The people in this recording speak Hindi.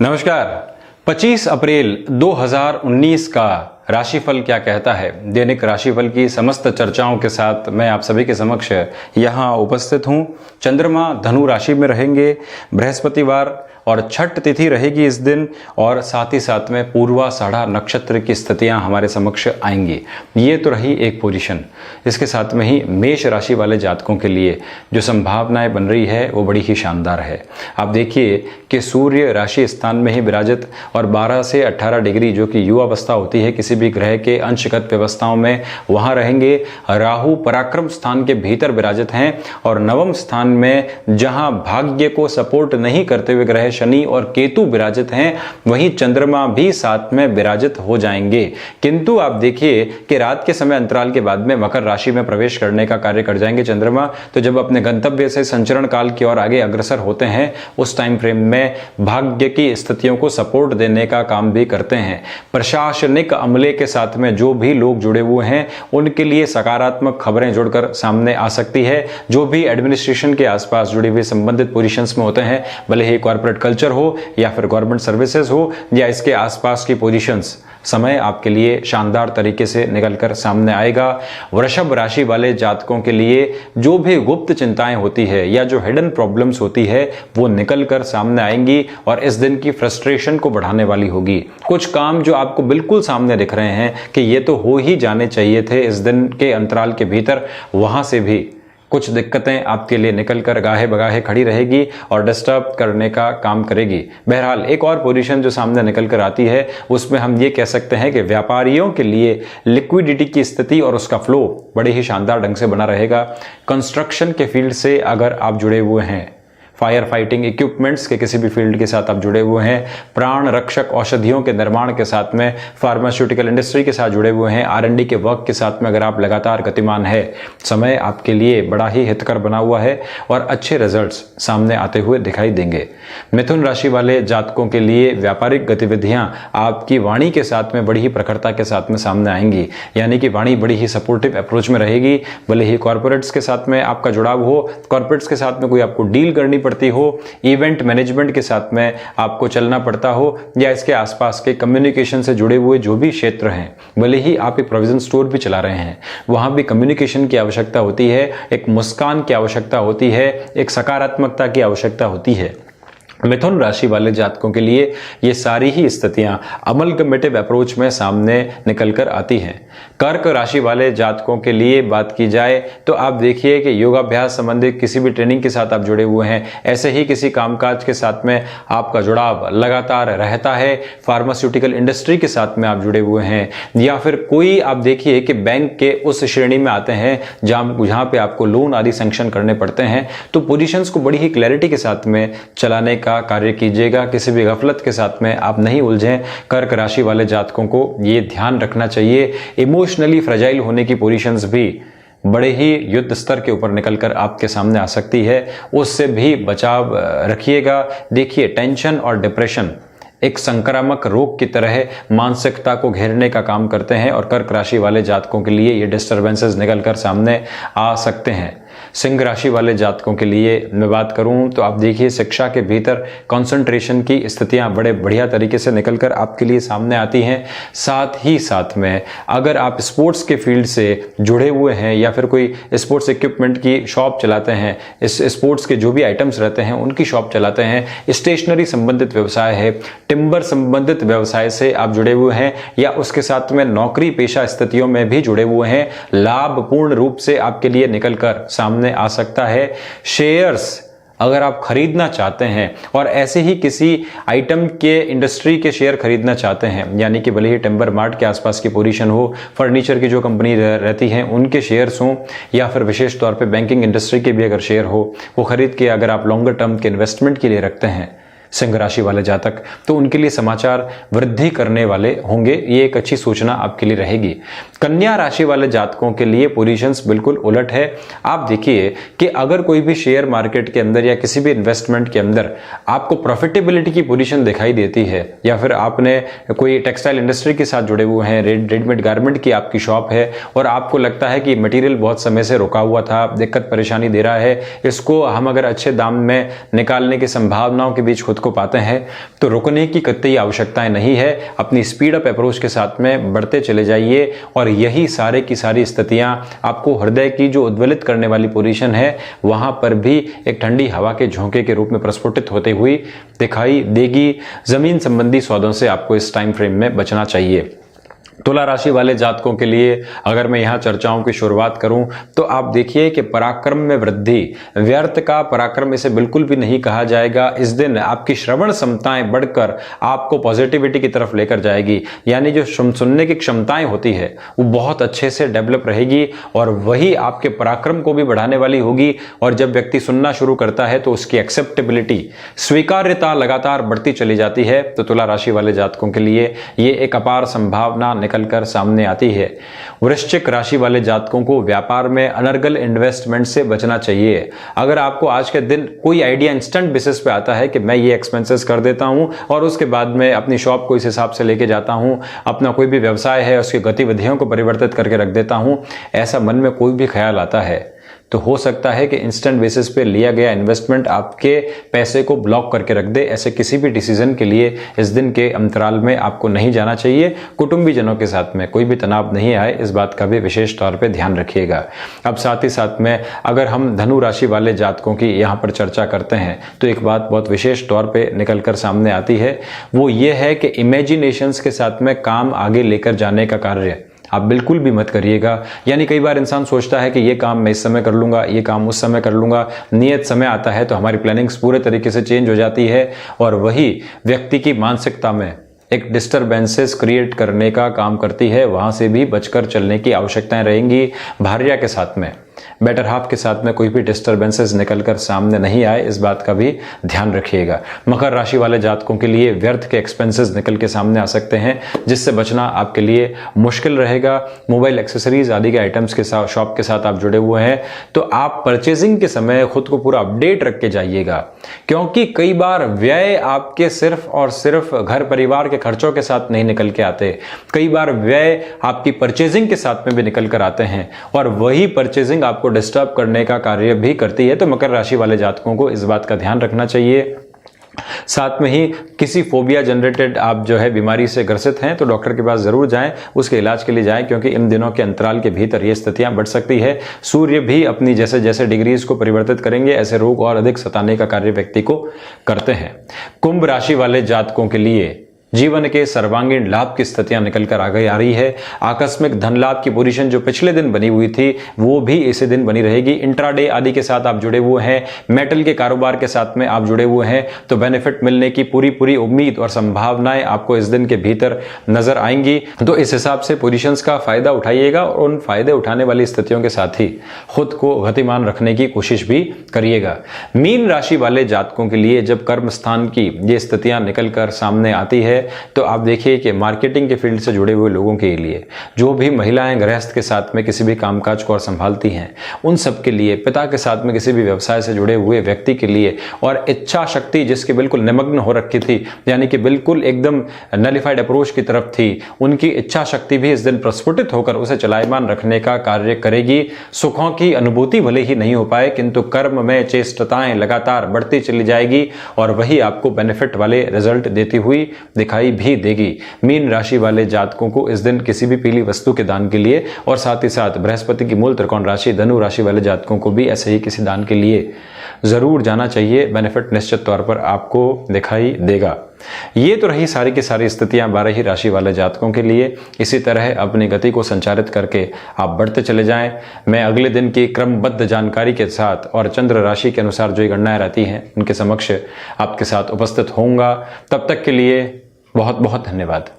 नमस्कार। 25 अप्रैल 2019 का राशिफल क्या कहता है, दैनिक राशिफल की समस्त चर्चाओं के साथ मैं आप सभी के समक्ष यहाँ उपस्थित हूँ। चंद्रमा धनु राशि में रहेंगे, बृहस्पतिवार और छठ तिथि रहेगी इस दिन, और साथ ही साथ में पूर्वाषाढ़ा नक्षत्र की स्थितियां हमारे समक्ष आएंगी। ये तो रही एक पोजीशन। इसके साथ में ही मेष राशि वाले जातकों के लिए जो संभावनाएं बन रही है वो बड़ी ही शानदार है। आप देखिए कि सूर्य राशि स्थान में ही विराजित और 12 से 18 डिग्री जो कि युवावस्था होती है किसी भी ग्रह के अंशगत व्यवस्थाओं में, वहां रहेंगे। राहु पराक्रम स्थान के भीतर विराजित हैं और नवम स्थान में जहां भाग्य को सपोर्ट नहीं करते हुए ग्रह शनि और केतु विराजित हैं, वहीं चंद्रमा भी साथ में विराजित हो जाएंगे। किंतु आप देखिए कि रात के समय अंतराल के बाद में मकर राशि में प्रवेश करने का कार्य कर जाएंगे चंद्रमा। तो जब अपने गंतव्य से संचरण काल की ओर आगे अग्रसर होते हैं, उस टाइम फ्रेम में भाग्य की स्थितियों को सपोर्ट देने का काम भी करते हैं। प्रशासनिक अमले के साथ में जो भी लोग जुड़े हुए हैं उनके लिए सकारात्मक खबरें जुड़कर सामने आ सकती है। जो भी एडमिनिस्ट्रेशन के आसपास जुड़े हुए संबंधित पोजीशंस में होते हैं, भले ही कॉर्पोरेट कल्चर हो या फिर गवर्नमेंट सर्विसेज हो या इसके आसपास की पोजीशंस, समय आपके लिए शानदार तरीके से निकलकर सामने आएगा। वृषभ राशि वाले जातकों के लिए जो भी गुप्त चिंताएं होती है या जो हिडन प्रॉब्लम्स होती है वो निकलकर सामने आएंगी और इस दिन की फ्रस्ट्रेशन को बढ़ाने वाली होगी। कुछ काम जो आपको बिल्कुल सामने दिख रहे हैं कि ये तो हो ही जाने चाहिए थे इस दिन के अंतराल के भीतर, वहां से भी कुछ दिक्कतें आपके लिए निकलकर गाहे बगाहे खड़ी रहेगी और डिस्टर्ब करने का काम करेगी। बहरहाल एक और पोजीशन जो सामने निकल कर आती है उसमें हम ये कह सकते हैं कि व्यापारियों के लिए लिक्विडिटी की स्थिति और उसका फ्लो बड़े ही शानदार ढंग से बना रहेगा। कंस्ट्रक्शन के फील्ड से अगर आप जुड़े हुए हैं, फायर फाइटिंग इक्विपमेंट्स के किसी भी फील्ड के साथ आप जुड़े हुए हैं, प्राण रक्षक औषधियों के निर्माण के साथ में, फार्मास्यूटिकल इंडस्ट्री के साथ जुड़े हुए हैं, R&D के वर्क के साथ में अगर आप लगातार गतिमान है, समय आपके लिए बड़ा ही हितकर बना हुआ है और अच्छे रिजल्ट्स सामने आते हुए दिखाई देंगे। मिथुन राशि वाले जातकों के लिए व्यापारिक गतिविधियां आपकी वाणी के साथ में बड़ी ही प्रखरता के साथ में सामने आएंगी, यानी कि वाणी बड़ी ही सपोर्टिव अप्रोच में रहेगी। भले ही कॉर्पोरेट्स के साथ में आपका जुड़ाव हो, कॉर्पोरेट्स के साथ में कोई आपको डील करनी पड़ती हो, इवेंट मैनेजमेंट के साथ में आपको चलना पड़ता हो, या इसके आसपास के कम्युनिकेशन से जुड़े हुए जो भी क्षेत्र हैं, भले ही आप एक प्रोविजन स्टोर भी चला रहे हैं, वहां भी कम्युनिकेशन की आवश्यकता होती है, एक मुस्कान की आवश्यकता होती है, एक सकारात्मकता की आवश्यकता होती है। मिथुन राशि वाले जातकों के लिए ये सारी ही स्थितियां अमलगमेटिव अप्रोच में सामने निकलकर आती हैं। कर्क राशि वाले जातकों के लिए बात की जाए तो आप देखिए कि योगाभ्यास संबंधित किसी भी ट्रेनिंग के साथ आप जुड़े हुए हैं, ऐसे ही किसी कामकाज के साथ में आपका जुड़ाव लगातार रहता है। फार्मास्यूटिकल इंडस्ट्री के साथ में आप जुड़े हुए हैं, या फिर कोई आप देखिए कि बैंक के उस श्रेणी में आते हैं जहां पे आपको लोन आदि सैंक्शन करने पड़ते हैं, तो पोजीशंस को बड़ी ही क्लैरिटी के साथ में चलाने का कार्य कीजिएगा। किसी भी गफलत के साथ में आप नहीं उलझें। कर्क राशि वाले जातकों को ये ध्यान रखना चाहिए। इमोशनली फ्रजाइल होने की पोजीशंस भी बड़े ही युद्ध स्तर के ऊपर निकलकर आपके सामने आ सकती है, उससे भी बचाव रखिएगा। देखिए, टेंशन और डिप्रेशन एक संक्रामक रोग की तरह मानसिकता को घेरने का काम करते हैं और कर्क राशि वाले जातकों के लिए ये डिस्टर्बेंसेस निकलकर सामने आ सकते हैं। सिंह राशि वाले जातकों के लिए मैं बात करूं तो आप देखिए, शिक्षा के भीतर कंसंट्रेशन की स्थितियां बड़े बढ़िया तरीके से निकलकर आपके लिए सामने आती हैं। साथ ही साथ में अगर आप स्पोर्ट्स के फील्ड से जुड़े हुए हैं या फिर कोई स्पोर्ट्स इक्विपमेंट की शॉप चलाते हैं, इस स्पोर्ट्स के जो भी आइटम्स रहते हैं उनकी शॉप चलाते हैं, स्टेशनरी संबंधित व्यवसाय है, टिम्बर संबंधित व्यवसाय से आप जुड़े हुए हैं या उसके साथ में नौकरी पेशा स्थितियों में भी जुड़े हुए हैं, लाभ पूर्ण रूप से आपके लिए निकलकर सामने आ सकता है। शेयर्स अगर आप खरीदना चाहते हैं और ऐसे ही किसी आइटम के इंडस्ट्री के शेयर खरीदना चाहते हैं, यानी कि भले ही टिम्बर मार्ट के आसपास की पोजीशन हो, फर्नीचर की जो कंपनी रहती हैं उनके शेयर्स हों, या फिर विशेष तौर पे बैंकिंग इंडस्ट्री के भी अगर शेयर हो, वो खरीद के अगर आप लॉन्गर टर्म के इन्वेस्टमेंट के लिए रखते हैं सिंह राशि वाले जातक, तो उनके लिए समाचार वृद्धि करने वाले होंगे। ये एक अच्छी सूचना आपके लिए रहेगी। कन्या राशि वाले जातकों के लिए पोजीशंस बिल्कुल उलट है। आप देखिए कि अगर कोई भी शेयर मार्केट के अंदर या किसी भी इन्वेस्टमेंट के अंदर आपको प्रॉफिटेबिलिटी की पोजीशन दिखाई देती है, या फिर आपने कोई टेक्सटाइल इंडस्ट्री के साथ जुड़े हुए हैं, रेडीमेड गारमेंट की आपकी शॉप है और आपको लगता है कि मटेरियल बहुत समय से रुका हुआ था, दिक्कत परेशानी दे रहा है, इसको हम अगर अच्छे दाम में निकालने की संभावनाओं के बीच खुद को पाते हैं तो रुकने की कतई आवश्यकताएं नहीं है। अपनी स्पीड अप अप्रोच के साथ में बढ़ते चले जाइए और यही सारे की सारी स्थितियां आपको हृदय की जो उद्वेलित करने वाली पोजीशन है वहां पर भी एक ठंडी हवा के झोंके के रूप में प्रस्फुटित होते हुई दिखाई देगी। जमीन संबंधी सौदों से आपको इस टाइम फ्रेम में बचना चाहिए। तुला राशि वाले जातकों के लिए अगर मैं यहां चर्चाओं की शुरुआत करूं तो आप देखिए कि पराक्रम में वृद्धि, व्यर्थ का पराक्रम इसे बिल्कुल भी नहीं कहा जाएगा। इस दिन आपकी श्रवण क्षमताएं बढ़कर आपको पॉजिटिविटी की तरफ लेकर जाएगी, यानी जो सुनने की क्षमताएं होती है वो बहुत अच्छे से डेवलप रहेगी और वही आपके पराक्रम को भी बढ़ाने वाली होगी। और जब व्यक्ति सुनना शुरू करता है तो उसकी एक्सेप्टेबिलिटी, स्वीकार्यता लगातार बढ़ती चली जाती है। तो तुला राशि वाले जातकों के लिए ये एक अपार संभावना निकलकर सामने आती है। वृश्चिक राशि वाले जातकों को व्यापार में अनर्गल इन्वेस्टमेंट से बचना चाहिए। अगर आपको आज के दिन कोई आइडिया इंस्टेंट बेसिस पे आता है कि मैं ये एक्सपेंसेस कर देता हूं और उसके बाद में अपनी शॉप को इस हिसाब से लेके जाता हूं, अपना कोई भी व्यवसाय है उसकी गतिविधियों को परिवर्तित करके रख देता हूं, ऐसा मन में कोई भी ख्याल आता है तो हो सकता है कि इंस्टेंट बेसिस पे लिया गया इन्वेस्टमेंट आपके पैसे को ब्लॉक करके रख दे। ऐसे किसी भी डिसीजन के लिए इस दिन के अंतराल में आपको नहीं जाना चाहिए। कुटुंबीजनों के साथ में कोई भी तनाव नहीं आए, इस बात का भी विशेष तौर पे ध्यान रखिएगा। अब साथ ही साथ में अगर हम धनु राशि वाले जातकों की यहाँ पर चर्चा करते हैं तो एक बात बहुत विशेष तौर पर निकल कर सामने आती है, वो ये है कि इमेजिनेशंस के साथ में काम आगे लेकर जाने का कार्य आप बिल्कुल भी मत करिएगा। यानी कई बार इंसान सोचता है कि ये काम मैं इस समय कर लूंगा, ये काम उस समय कर लूंगा, नियत समय आता है तो हमारी प्लानिंग्स पूरे तरीके से चेंज हो जाती है और वही व्यक्ति की मानसिकता में एक डिस्टरबेंसेस क्रिएट करने का काम करती है। वहां से भी बचकर चलने की आवश्यकताएं रहेंगी। भार्या के साथ में, बेटर हाफ के साथ में कोई भी डिस्टरबेंसेस निकलकर सामने नहीं आए, इस बात का भी ध्यान रखिएगा। मकर राशि वाले जातकों के लिए व्यर्थ के एक्सपेंसेस निकल के सामने आ सकते हैं, जिससे बचना आपके लिए मुश्किल रहेगा। मोबाइल एक्सेसरीज आदि के आइटम्स के साथ शॉप के साथ आप जुड़े हुए हैं तो आप परचेजिंग के समय खुद को पूरा अपडेट रख के जाइएगा, क्योंकि कई बार व्यय आपके सिर्फ और सिर्फ घर परिवार के खर्चों के साथ नहीं निकल के आते, कई बार व्यय आपकी परचेजिंग के साथ में भी निकल कर आते हैं और वही परचेजिंग आपको डिस्टर्ब करने का कार्य भी करती है। तो मकर राशि वाले जातकों को इस बात का ध्यान रखना चाहिए। साथ में ही किसी फोबिया जनरेटेड आप जो है बीमारी से ग्रसित हैं तो डॉक्टर के पास जरूर जाएं, उसके इलाज के लिए जाएं, क्योंकि इन दिनों के अंतराल के भीतर ये स्थितियां बढ़ सकती है। सूर्य भी अपनी जैसे जैसे डिग्रीज को परिवर्तित करेंगे ऐसे रोग और अधिक सताने का कार्य व्यक्ति को करते हैं। कुंभ राशि वाले जातकों के लिए जीवन के सर्वांगीण लाभ की स्थितियां निकल कर आगे आ रही है। आकस्मिक धन लाभ की पोजीशन जो पिछले दिन बनी हुई थी वो भी इसी दिन बनी रहेगी। इंट्राडे आदि के साथ आप जुड़े हुए हैं, मेटल के कारोबार के साथ में आप जुड़े हुए हैं तो बेनिफिट मिलने की पूरी उम्मीद और संभावनाएं आपको इस दिन के भीतर नजर आएंगी। तो इस हिसाब से पोजीशंस का फायदा उठाइएगा और उन फायदे उठाने वाली स्थितियों के साथ ही खुद को गतिमान रखने की कोशिश भी करिएगा। मीन राशि वाले जातकों के लिए जब कर्म स्थान की ये स्थितियां निकल कर सामने आती है तो आप देखिए कि मार्केटिंग के फील्ड से जुड़े हुए लोगों के लिए, जो भी महिलाएं गृहस्थ के साथ में किसी भी कामकाज को और संभालती हैं, उन सब के लिए, पिता के साथ में किसी भी व्यवसाय से जुड़े हुए व्यक्ति के लिए, और इच्छा शक्ति जिसके बिल्कुल निमग्न हो रखी थी, यानी कि बिल्कुल एकदम नलिफाइड अप्रोच की तरफ थी, उनकी इच्छा शक्ति भी इस दिन प्रस्फुटित होकर उसे चलायमान रखने का कार्य करेगी। सुखों की अनुभूति भले ही नहीं हो पाए किंतु कर्म में चेष्टताएं लगातार बढ़ती चली जाएगी और वही आपको बेनिफिट वाले रिजल्ट देती हुई दिखाई भी देगी। मीन राशि वाले जातकों को इस दिन किसी भी पीली वस्तु के दान के लिए और साथ ही साथ बृहस्पति की मूल त्रिकोण राशि धनु राशि वाले जातकों को भी ऐसे ही किसी दान के लिए जरूर जाना चाहिए। बेनिफिट निश्चित तौर पर आपको दिखाई देगा। ये तो रही सारी की सारी स्थितियां 12 ही राशि वाले जातकों के लिए। इसी तरह अपनी गति को संचारित करके आप बढ़ते चले जाएं। मैं अगले दिन की क्रमबद्ध जानकारी के साथ और चंद्र राशि के अनुसार जो गणनाएं रहती हैं उनके समक्ष आपके साथ उपस्थित होऊंगा। तब तक के लिए बहुत बहुत धन्यवाद।